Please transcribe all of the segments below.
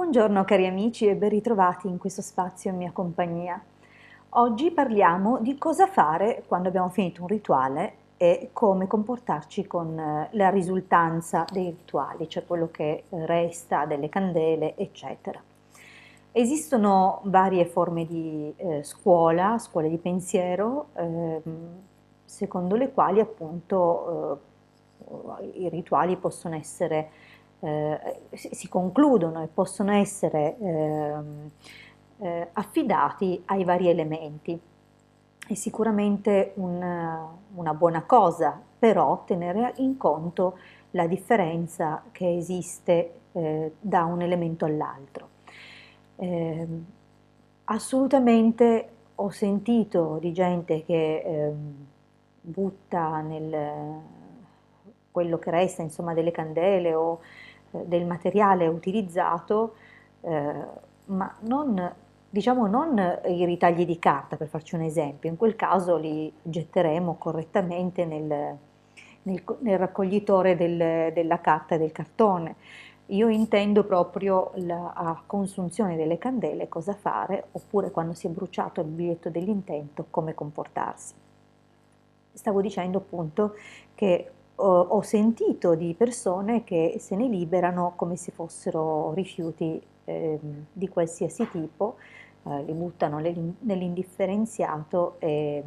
Buongiorno cari amici e ben ritrovati in questo spazio in mia compagnia. Oggi parliamo di cosa fare quando abbiamo finito un rituale e come comportarci con la risultanza dei rituali, cioè quello che resta delle candele, eccetera. Esistono varie forme di scuole di pensiero, secondo le quali appunto i rituali possono essere si concludono e possono essere affidati ai vari elementi. È sicuramente una buona cosa, però tenere in conto la differenza che esiste da un elemento all'altro. Assolutamente ho sentito di gente che butta nel quello che resta, insomma, delle candele o del materiale utilizzato, ma non, diciamo, non i ritagli di carta, per farci un esempio. In quel caso li getteremo correttamente nel raccoglitore della carta e del cartone. Io intendo proprio a consunzione delle candele cosa fare, oppure quando si è bruciato il biglietto dell'intento, come comportarsi. Stavo dicendo appunto che ho sentito di persone che se ne liberano come se fossero rifiuti di qualsiasi tipo, li buttano nell'indifferenziato e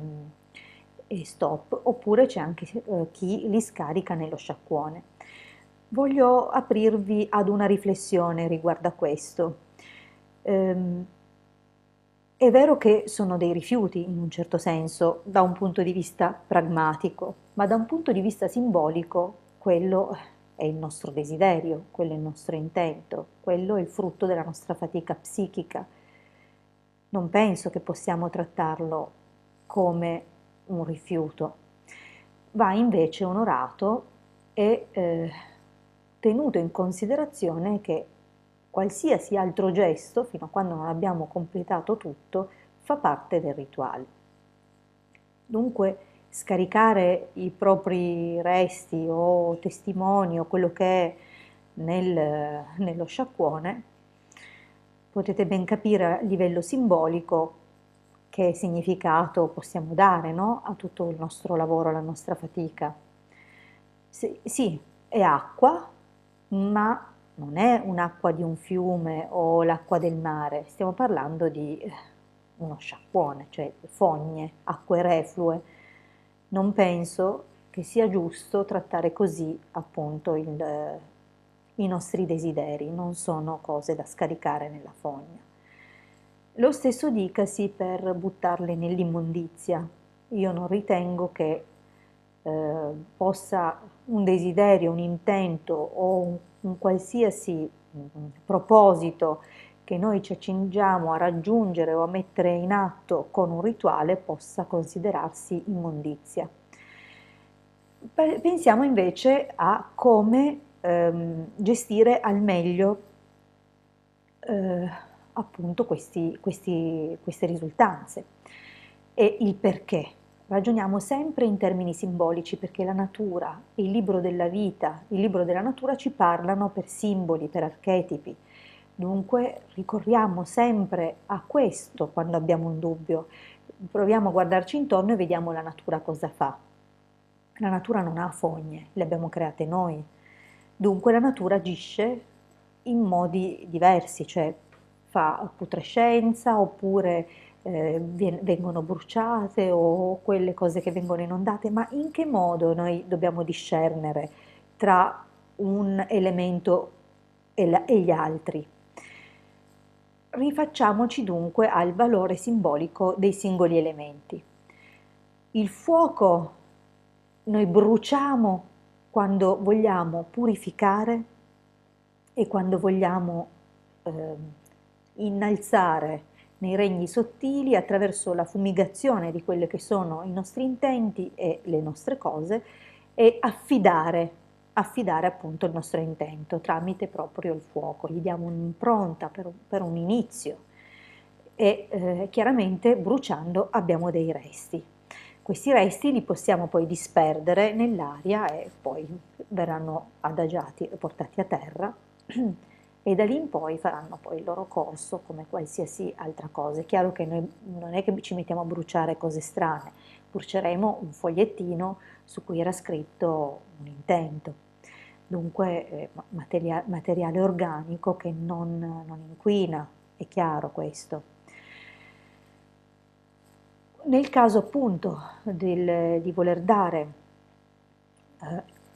stop, oppure c'è anche chi li scarica nello sciacquone. Voglio aprirvi ad una riflessione riguardo a questo. Ehm, è vero che sono dei rifiuti in un certo senso, da un punto di vista pragmatico, ma da un punto di vista simbolico quello è il nostro desiderio, quello è il nostro intento, quello è il frutto della nostra fatica psichica. Non penso che possiamo trattarlo come un rifiuto. Va invece onorato e tenuto in considerazione che qualsiasi altro gesto, fino a quando non abbiamo completato tutto, fa parte del rituale. Dunque, scaricare i propri resti o testimoni o quello che è nello sciacquone, potete ben capire a livello simbolico che significato possiamo dare, no? A tutto il nostro lavoro, la nostra fatica. Sì, è acqua, ma non è un'acqua di un fiume o l'acqua del mare, stiamo parlando di uno sciacquone, cioè fogne, acque reflue. Non penso che sia giusto trattare così appunto i nostri desideri, non sono cose da scaricare nella fogna. Lo stesso dicasi per buttarle nell'immondizia. Io non ritengo che possa un desiderio, un intento o un qualsiasi proposito che noi ci accingiamo a raggiungere o a mettere in atto con un rituale possa considerarsi immondizia. Pensiamo invece a come gestire al meglio eh, appunto queste risultanze e il perché. Ragioniamo sempre in termini simbolici perché la natura, il libro della vita, il libro della natura ci parlano per simboli, per archetipi. Dunque ricorriamo sempre a questo quando abbiamo un dubbio. Proviamo a guardarci intorno e vediamo la natura cosa fa. La natura non ha fogne, le abbiamo create noi. Dunque la natura agisce in modi diversi, cioè fa putrescenza oppure vengono bruciate o quelle cose che vengono inondate, ma in che modo noi dobbiamo discernere tra un elemento e gli altri? Rifacciamoci dunque al valore simbolico dei singoli elementi. Il fuoco noi bruciamo quando vogliamo purificare e quando vogliamo eh, innalzare nei regni sottili attraverso la fumigazione di quelli che sono i nostri intenti e le nostre cose e affidare appunto il nostro intento tramite proprio il fuoco, gli diamo un'impronta per un inizio e chiaramente bruciando abbiamo dei resti. Questi resti li possiamo poi disperdere nell'aria e poi verranno adagiati e portati a terra e da lì in poi faranno poi il loro corso come qualsiasi altra cosa. È chiaro che noi non è che ci mettiamo a bruciare cose strane, bruceremo un fogliettino su cui era scritto un intento, dunque materiale organico che non inquina, è chiaro questo. Nel caso appunto di voler dare,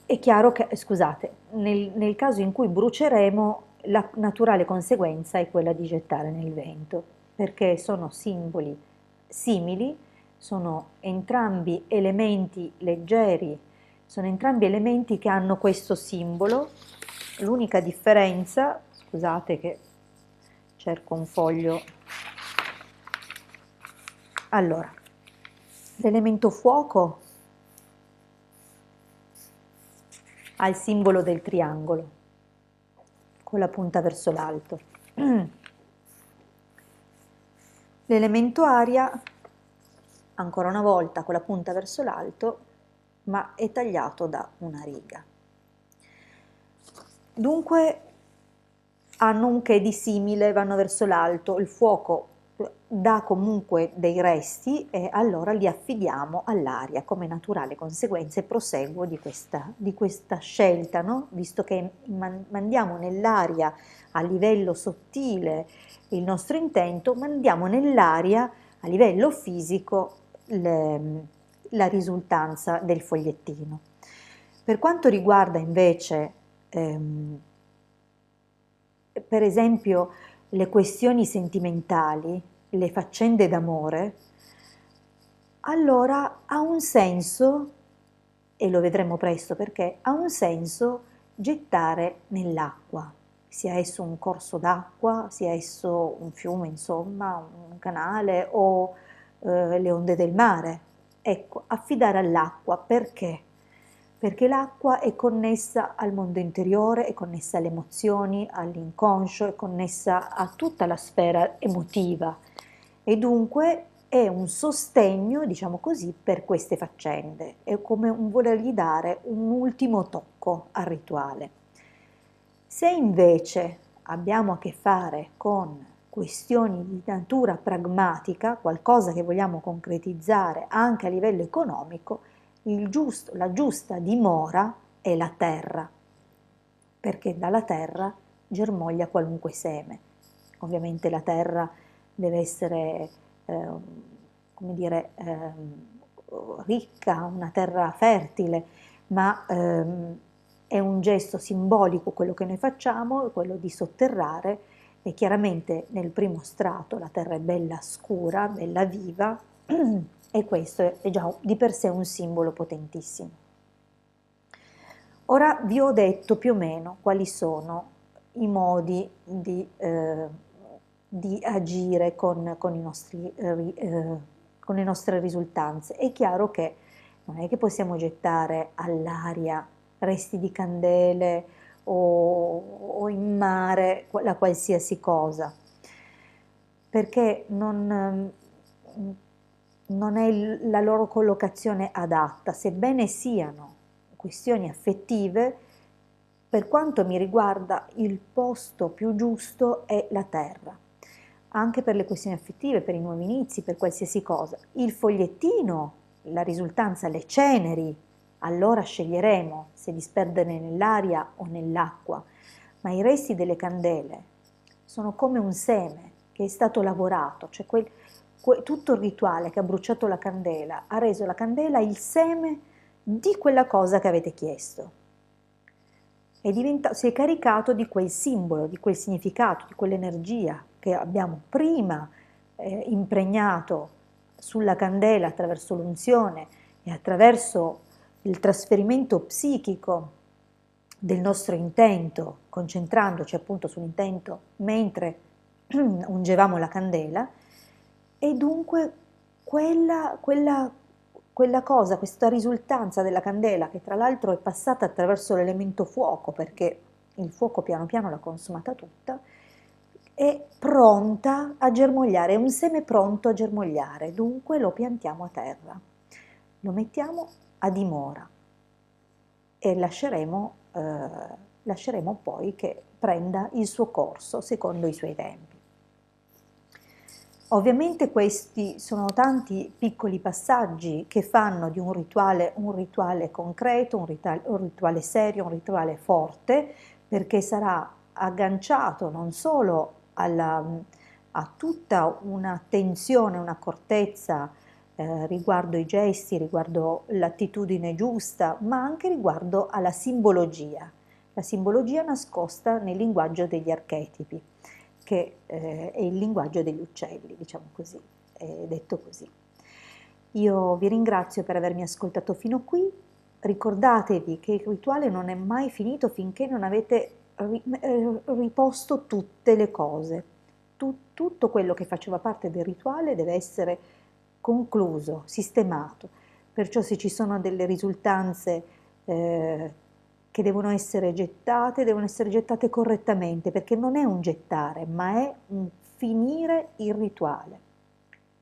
è chiaro che, scusate, nel caso in cui bruceremo, la naturale conseguenza è quella di gettare nel vento, perché sono simboli simili, sono entrambi elementi leggeri, sono entrambi elementi che hanno questo simbolo. L'unica differenza, scusate che cerco un foglio, allora, l'elemento fuoco ha il simbolo del triangolo con la punta verso l'alto. L'elemento aria, ancora una volta con la punta verso l'alto, ma è tagliato da una riga. Dunque hanno un che di simile, vanno verso l'alto, il fuoco dà comunque dei resti e allora li affidiamo all'aria come naturale conseguenza e proseguo di questa scelta, no? Visto che mandiamo nell'aria a livello sottile il nostro intento, mandiamo nell'aria a livello fisico la risultanza del fogliettino. Per quanto riguarda invece per esempio le questioni sentimentali, le faccende d'amore, allora ha un senso, e lo vedremo presto perché, ha un senso gettare nell'acqua, sia esso un corso d'acqua, sia esso un fiume, insomma, un canale o le onde del mare. Ecco, affidare all'acqua perché? Perché l'acqua è connessa al mondo interiore, è connessa alle emozioni, all'inconscio, è connessa a tutta la sfera emotiva e dunque è un sostegno, diciamo così, per queste faccende, è come un volergli dare un ultimo tocco al rituale. Se invece abbiamo a che fare con questioni di natura pragmatica, qualcosa che vogliamo concretizzare anche a livello economico, la giusta dimora è la terra, perché dalla terra germoglia qualunque seme. Ovviamente la terra deve essere, come dire, ricca, una terra fertile, ma è un gesto simbolico quello che noi facciamo, quello di sotterrare, e chiaramente nel primo strato la terra è bella scura, bella viva, e questo è già di per sé un simbolo potentissimo. Ora vi ho detto più o meno quali sono i modi di agire con le nostre risultanze. È chiaro che non è che possiamo gettare all'aria resti di candele o in mare la qualsiasi cosa, perché non è la loro collocazione adatta, sebbene siano questioni affettive. Per quanto mi riguarda, il posto più giusto è la terra, anche per le questioni affettive, per i nuovi inizi, per qualsiasi cosa. Il fogliettino, la risultanza, le ceneri, allora sceglieremo se disperdere nell'aria o nell'acqua, ma i resti delle candele sono come un seme che è stato lavorato, cioè tutto il rituale che ha bruciato la candela ha reso la candela il seme di quella cosa che avete chiesto. Si è caricato di quel simbolo, di quel significato, di quell'energia che abbiamo prima impregnato sulla candela attraverso l'unzione e attraverso il trasferimento psichico del nostro intento, concentrandoci appunto sull'intento mentre ungevamo la candela, e dunque quella cosa, questa risultanza della candela, che tra l'altro è passata attraverso l'elemento fuoco, perché il fuoco piano piano l'ha consumata tutta, è pronta a germogliare, è un seme pronto a germogliare, dunque lo piantiamo a terra, lo mettiamo a dimora e lasceremo poi che prenda il suo corso secondo i suoi tempi. Ovviamente questi sono tanti piccoli passaggi che fanno di un rituale concreto, un rituale serio, un rituale forte, perché sarà agganciato non solo a tutta un'attenzione, un'accortezza riguardo i gesti, riguardo l'attitudine giusta, ma anche riguardo alla simbologia, la simbologia nascosta nel linguaggio degli archetipi, che è il linguaggio degli uccelli, diciamo così, detto così. Io vi ringrazio per avermi ascoltato fino qui. Ricordatevi che il rituale non è mai finito finché non avete riposto tutte le cose. Tutto quello che faceva parte del rituale deve essere concluso, sistemato. Perciò se ci sono delle risultanze che devono essere gettate correttamente, perché non è un gettare, ma è un finire il rituale.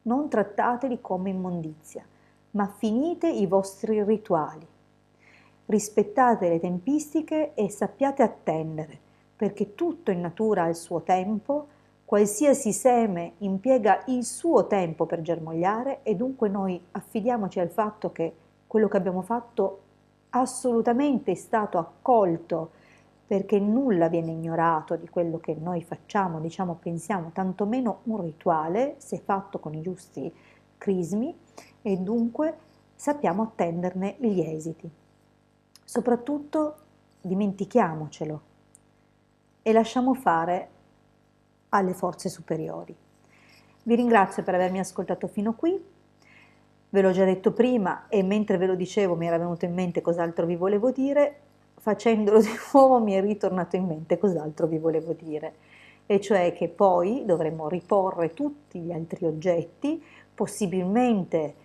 Non trattateli come immondizia, ma finite i vostri rituali. Rispettate le tempistiche e sappiate attendere, perché tutto in natura ha il suo tempo, qualsiasi seme impiega il suo tempo per germogliare e dunque noi affidiamoci al fatto che quello che abbiamo fatto assolutamente è stato accolto, perché nulla viene ignorato di quello che noi facciamo, diciamo, pensiamo, tantomeno un rituale, se fatto con i giusti crismi, e dunque sappiamo attenderne gli esiti. Soprattutto dimentichiamocelo e lasciamo fare alle forze superiori. Vi ringrazio per avermi ascoltato fino qui. Ve l'ho già detto prima e mentre ve lo dicevo mi era venuto in mente cos'altro vi volevo dire, facendolo di nuovo mi è ritornato in mente cos'altro vi volevo dire, e cioè che poi dovremmo riporre tutti gli altri oggetti, possibilmente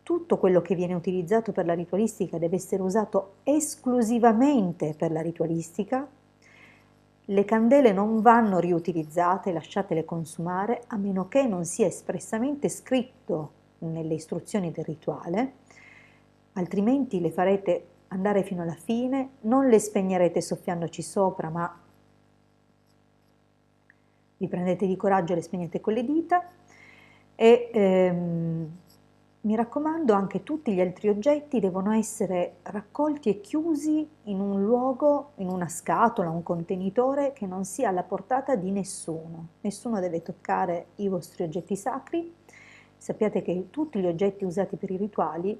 tutto quello che viene utilizzato per la ritualistica deve essere usato esclusivamente per la ritualistica. Le candele non vanno riutilizzate, lasciatele consumare, a meno che non sia espressamente scritto nelle istruzioni del rituale, altrimenti le farete andare fino alla fine, non le spegnerete soffiandoci sopra, ma vi prendete di coraggio e le spegnete con le dita e mi raccomando, anche tutti gli altri oggetti devono essere raccolti e chiusi in un luogo, in una scatola, un contenitore che non sia alla portata di nessuno. Nessuno deve toccare i vostri oggetti sacri. Sappiate che tutti gli oggetti usati per i rituali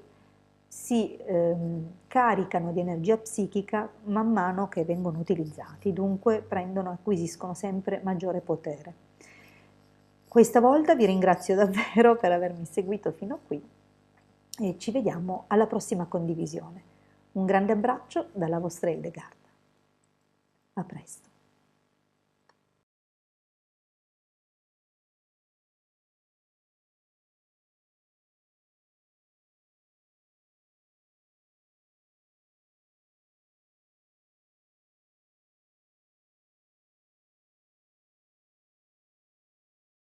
si caricano di energia psichica man mano che vengono utilizzati, dunque acquisiscono sempre maggiore potere. Questa volta vi ringrazio davvero per avermi seguito fino a qui e ci vediamo alla prossima condivisione. Un grande abbraccio dalla vostra Hildegarda. A presto.